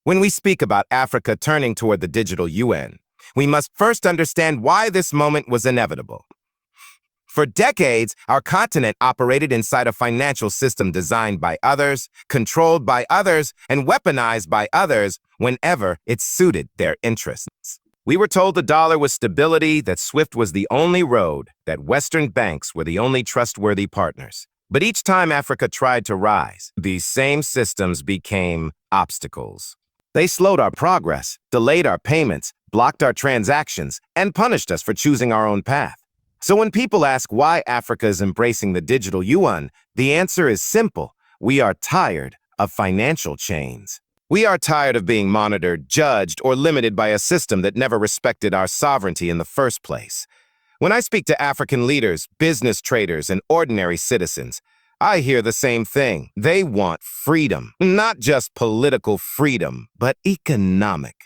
When we speak about Africa turning toward the digital yuan, we must first understand why this moment was inevitable. For decades, our continent operated inside a financial system designed by others, controlled by others, and weaponized by others whenever it suited their interests. We were told the dollar was stability, that SWIFT was the only road, that Western banks were the only trustworthy partners. But each time Africa tried to rise, these same systems became obstacles. They slowed our progress, delayed our payments, blocked our transactions, and punished us for choosing our own path. So when people ask why Africa is embracing the digital yuan, the answer is simple. We are tired of financial chains. We are tired of being monitored, judged, or limited by a system that never respected our sovereignty in the first place. When I speak to African leaders, business traders, and ordinary citizens, I hear the same thing. They want freedom, not just political freedom, but economic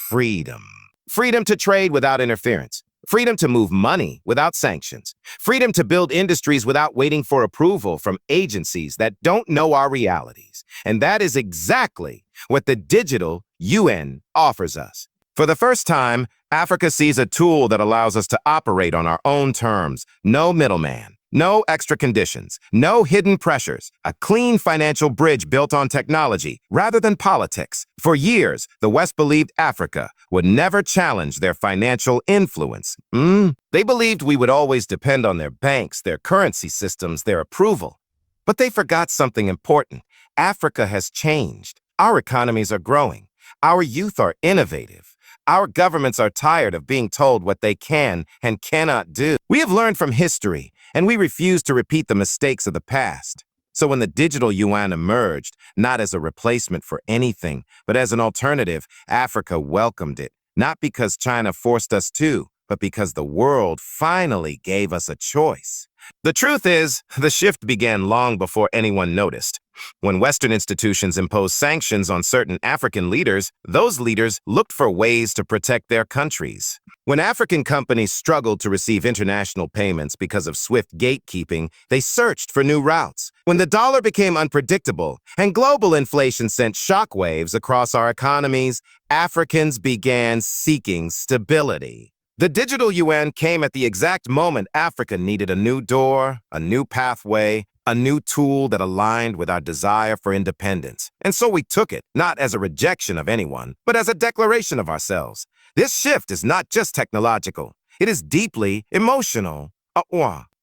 freedom. Freedom to trade without interference. Freedom to move money without sanctions. Freedom to build industries without waiting for approval from agencies that don't know our realities. And that is exactly what the digital yuan offers us. For the first time, Africa sees a tool that allows us to operate on our own terms. No middleman, no extra conditions, no hidden pressures. A clean financial bridge built on technology rather than politics. For years, the West believed Africa would never challenge their financial influence. They believed we would always depend on their banks, their currency systems, their approval. But they forgot something important. Africa has changed. Our economies are growing. Our youth are innovative. Our governments are tired of being told what they can and cannot do. We have learned from history, and we refuse to repeat the mistakes of the past. So when the digital yuan emerged, not as a replacement for anything, but as an alternative, Africa welcomed it, not because China forced us to, but because the world finally gave us a choice. The truth is, the shift began long before anyone noticed. When Western institutions imposed sanctions on certain African leaders, those leaders looked for ways to protect their countries. When African companies struggled to receive international payments because of SWIFT gatekeeping, they searched for new routes. When the dollar became unpredictable and global inflation sent shockwaves across our economies, Africans began seeking stability. The digital yuan came at the exact moment Africa needed a new door, a new pathway, a new tool that aligned with our desire for independence. And so we took it, not as a rejection of anyone, but as a declaration of ourselves. This shift is not just technological. It is deeply emotional.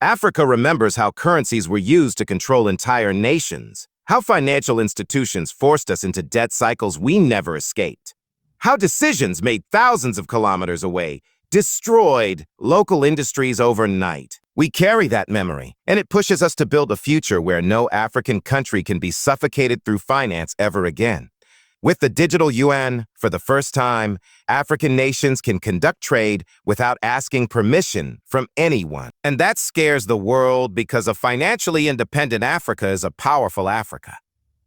Africa remembers how currencies were used to control entire nations, how financial institutions forced us into debt cycles we never escaped, how decisions made thousands of kilometers away destroyed local industries overnight. We carry that memory, and it pushes us to build a future where no African country can be suffocated through finance ever again. With the digital yuan, for the first time, African nations can conduct trade without asking permission from anyone. And that scares the world because a financially independent Africa is a powerful Africa.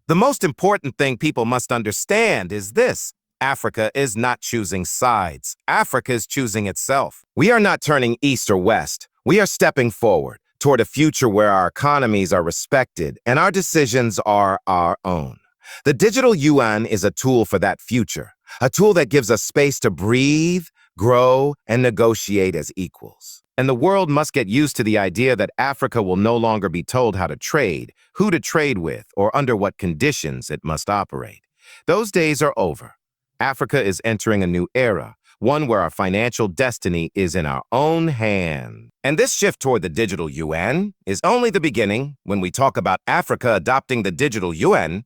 The most important thing people must understand is this. Africa is not choosing sides. Africa is choosing itself. We are not turning east or west. We are stepping forward toward a future where our economies are respected and our decisions are our own. The digital yuan is a tool for that future, a tool that gives us space to breathe, grow, and negotiate as equals. And the world must get used to the idea that Africa will no longer be told how to trade, who to trade with, or under what conditions it must operate. Those days are over. Africa is entering a new era, one where our financial destiny is in our own hands. And this shift toward the digital yuan is only the beginning. When we talk about Africa adopting the digital yuan,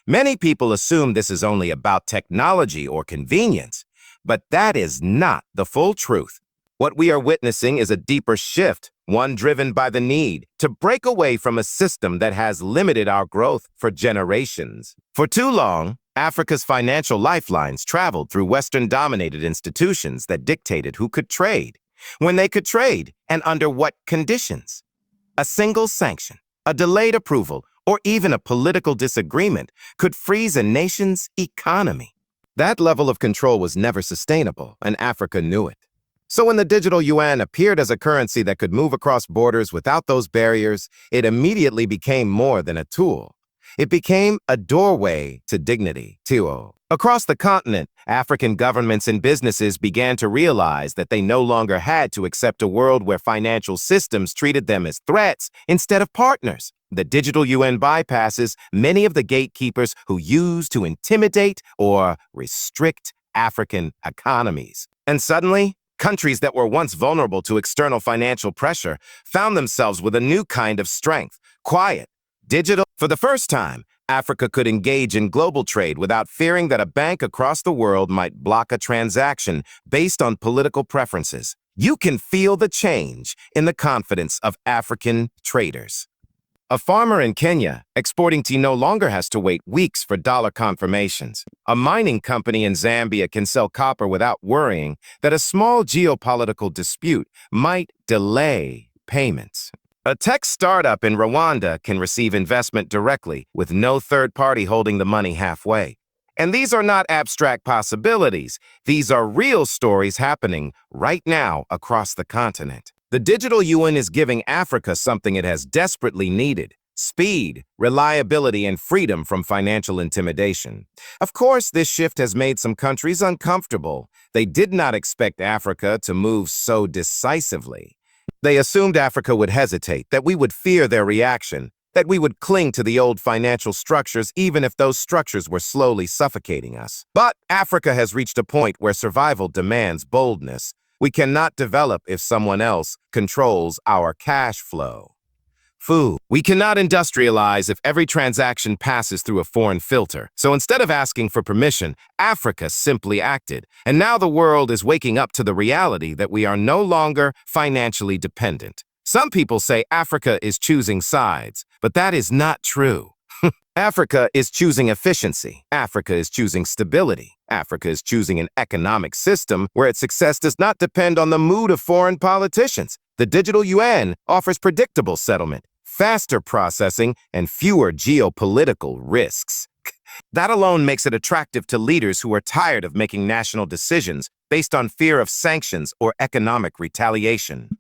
many people assume this is only about technology or convenience, but that is not the full truth. What we are witnessing is a deeper shift, one driven by the need to break away from a system that has limited our growth for generations. For too long, Africa's financial lifelines traveled through Western-dominated institutions that dictated who could trade, when they could trade, and under what conditions. A single sanction, a delayed approval, or even a political disagreement could freeze a nation's economy. That level of control was never sustainable, and Africa knew it. So when the digital yuan appeared as a currency that could move across borders without those barriers, it immediately became more than a tool. It became a doorway to dignity, Across the continent, African governments and businesses began to realize that they no longer had to accept a world where financial systems treated them as threats instead of partners. The digital yuan bypasses many of the gatekeepers who used to intimidate or restrict African economies. And suddenly, countries that were once vulnerable to external financial pressure found themselves with a new kind of strength, quiet, digital. For the first time, Africa could engage in global trade without fearing that a bank across the world might block a transaction based on political preferences. You can feel the change in the confidence of African traders. A farmer in Kenya exporting tea no longer has to wait weeks for dollar confirmations. A mining company in Zambia can sell copper without worrying that a small geopolitical dispute might delay payments. A tech startup in Rwanda can receive investment directly with no third party holding the money halfway. And these are not abstract possibilities. These are real stories happening right now across the continent. The digital yuan is giving Africa something it has desperately needed: speed, reliability, and freedom from financial intimidation. Of course, this shift has made some countries uncomfortable. They did not expect Africa to move so decisively. They assumed Africa would hesitate, that we would fear their reaction, that we would cling to the old financial structures even if those structures were slowly suffocating us. But Africa has reached a point where survival demands boldness. We cannot develop if someone else controls our cash flow. Food. We cannot industrialize if every transaction passes through a foreign filter. So instead of asking for permission, Africa simply acted. And now the world is waking up to the reality that we are no longer financially dependent. Some people say Africa is choosing sides, but that is not true. Africa is choosing efficiency. Africa is choosing stability. Africa is choosing an economic system where its success does not depend on the mood of foreign politicians. The digital yuan offers predictable settlement, faster processing, and fewer geopolitical risks. That alone makes it attractive to leaders who are tired of making national decisions based on fear of sanctions or economic retaliation.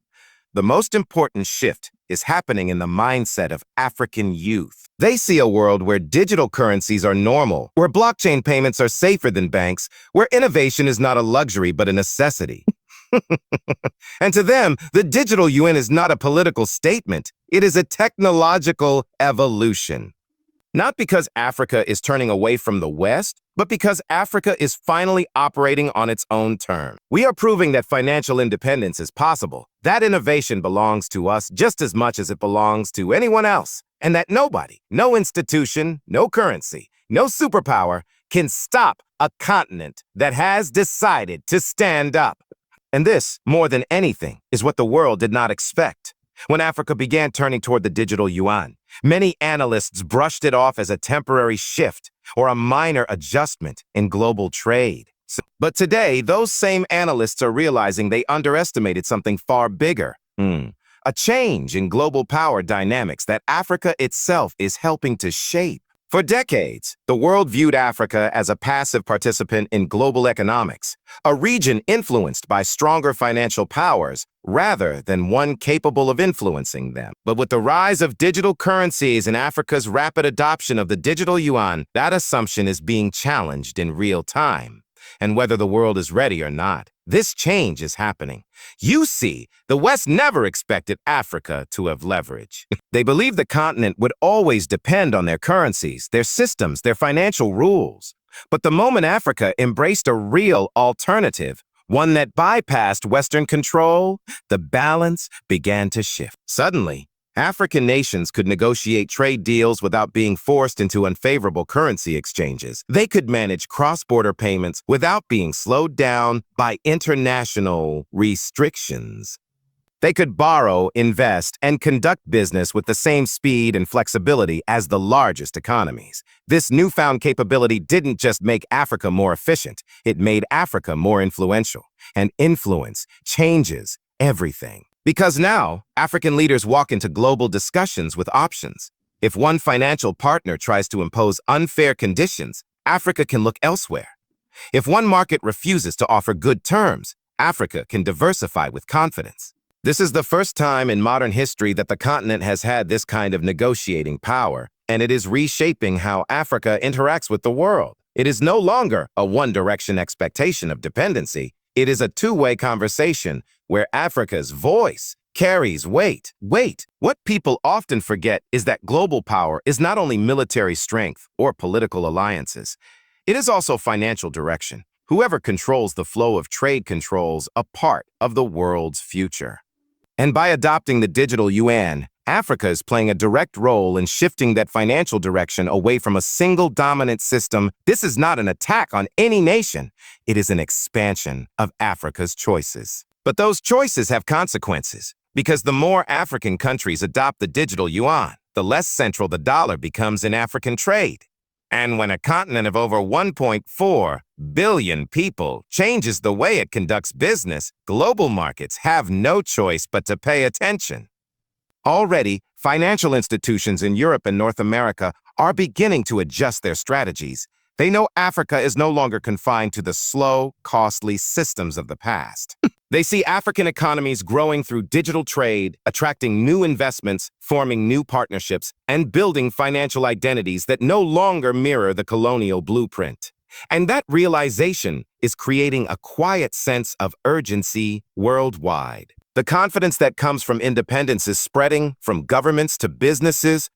The most important shift is happening in the mindset of African youth. They see a world where digital currencies are normal, where blockchain payments are safer than banks, where innovation is not a luxury but a necessity. And to them, the digital yuan is not a political statement. It is a technological evolution. Not because Africa is turning away from the West, but because Africa is finally operating on its own terms. We are proving that financial independence is possible. That innovation belongs to us just as much as it belongs to anyone else. And that nobody, no institution, no currency, no superpower can stop a continent that has decided to stand up. And this, more than anything, is what the world did not expect. When Africa began turning toward the digital yuan, many analysts brushed it off as a temporary shift or a minor adjustment in global trade. But today, those same analysts are realizing they underestimated something far bigger. A change in global power dynamics that Africa itself is helping to shape. For decades, the world viewed Africa as a passive participant in global economics, a region influenced by stronger financial powers rather than one capable of influencing them. But with the rise of digital currencies and Africa's rapid adoption of the digital yuan, that assumption is being challenged in real time. And whether the world is ready or not, this change is happening. You see, the West never expected Africa to have leverage. They believed the continent would always depend on their currencies, their systems, their financial rules. But the moment Africa embraced a real alternative, one that bypassed Western control, the balance began to shift. Suddenly, African nations could negotiate trade deals without being forced into unfavorable currency exchanges. They could manage cross-border payments without being slowed down by international restrictions. They could borrow, invest, and conduct business with the same speed and flexibility as the largest economies. This newfound capability didn't just make Africa more efficient, it made Africa more influential. And influence changes everything. Because now, African leaders walk into global discussions with options. If one financial partner tries to impose unfair conditions, Africa can look elsewhere. If one market refuses to offer good terms, Africa can diversify with confidence. This is the first time in modern history that the continent has had this kind of negotiating power, and it is reshaping how Africa interacts with the world. It is no longer a one-direction expectation of dependency. It is a two-way conversation where Africa's voice carries weight. What people often forget is that global power is not only military strength or political alliances. It is also financial direction. Whoever controls the flow of trade controls a part of the world's future. And by adopting the digital yuan, Africa is playing a direct role in shifting that financial direction away from a single dominant system. This is not an attack on any nation. It is an expansion of Africa's choices. But those choices have consequences, because the more African countries adopt the digital yuan, the less central the dollar becomes in African trade. And when a continent of over 1.4 billion people changes the way it conducts business, global markets have no choice but to pay attention. Already, financial institutions in Europe and North America are beginning to adjust their strategies. They know Africa is no longer confined to the slow, costly systems of the past. They see African economies growing through digital trade, attracting new investments, forming new partnerships, and building financial identities that no longer mirror the colonial blueprint. And that realization is creating a quiet sense of urgency worldwide. The confidence that comes from independence is spreading from governments to businesses,